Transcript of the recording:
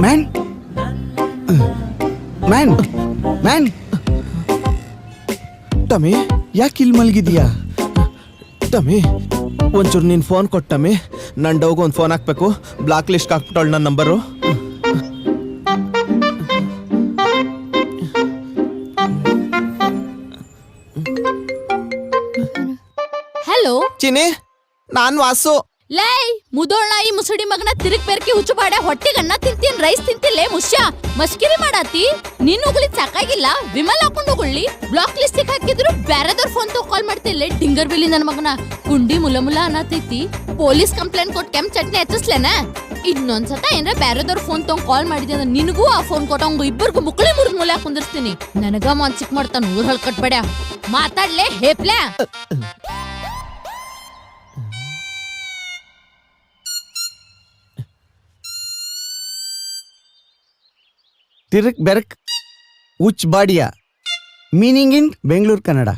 Man man man tummy, ಯಾಕೆ ಇಲ್ಲಿ ಮಲಗಿದೀಯಾ? Tummy ಒಂಚೂರು ನೀನು ಫೋನ್ ಕೊಟ್ಟಮಿ. ನನ್ನ ಡೌಗೆ ಒಂದು ಫೋನ್ ಹಾಕ್ಬೇಕು. ಬ್ಲಾಕ್ ಲಿಸ್ಟ್ ಹಾಕ್ಬಿಟ್ಟವಳು ನನ್ನ ನಂಬರು. ಹಲೋ ಚಿನಿ, ನಾನು ವಾಸು. ಲೈ ಮುದೋಳ್ನ ಈ ಮುಸುಡಿ ಮಗನ ತಿರುಗ್ ಬೆರ್ಕಿ ಹುಚ್ಚು ಬಾಡೆ ಹೊಟ್ಟಿಗೆ ಅನ್ನ ತಿಂತೀನ್, ರೈಸ್ ತಿಂತಿಲ್ಲೇ ಮುಷ್ಯ ಮಸ್ಕಿರಿ ಮಾಡಾತಿ. ನೀನ್ ಉಗುಳಿ ಸಾಕಾಗಿಲ್ಲ, ವಿಮಲ್ ಹಾಕೊಂಡು ಉಗುಳಿ ಬ್ಲಾಕ್ ಲಿಸ್ಟ್ ಹಾಕಿದ್ರು ಬ್ಯಾರೆದವ್ರ ಫೋನ್ ತೋ ಕಾಲ್ ಮಾಡ್ತಿಲ್ಲ. ಡಿಂಗರ್ ಬಿಲಿ ನನ್ ಮಗನ ಕುಂಡಿ ಮುಲ ಮುಲ ಅನ್ನತೈತಿ. ಪೊಲೀಸ್ ಕಂಪ್ಲೇಂಟ್ ಕೊಟ್ಟು ಕೆಂಪ್ ಚಟ್ನಿ ಹಚ್ಚಿಸ್ಲೇನ? ಇನ್ನೊಂದ್ಸತ ಏನ್ರ ಬ್ಯಾರೆದವ್ರ ಫೋನ್ ತಗೊಂಡ್ ಕಾಲ್ ಮಾಡಿದ್ಯ ಅಂದ್ರೆ ನಿನಗೂ ಆ ಫೋನ್ ಕೊಟ್ಟಂಗು ಇಬ್ಬರಿಗೂ ಮುಕ್ಳಿ ಮುರಿದ್ ಮೂಲೆ ಕುಂದಿರ್ಸ್ತೀನಿ. ನನಗ ಮಾನ್ಸಿಕ್ ಮಾಡ್ತಾನ ಊರ್ ಹಳ್ಕಟ್ಬೇಡ. ಮಾತಾಡ್ಲೆ ಹೇಪ್ಲ್ಯಾ. ತಿರುಕ್ ಬೆರಕ್ ಉಚ್ ಬಾಡಿಯ ಮೀನಿಂಗ್ ಇನ್ ಬೆಂಗಳೂರು ಕನ್ನಡ.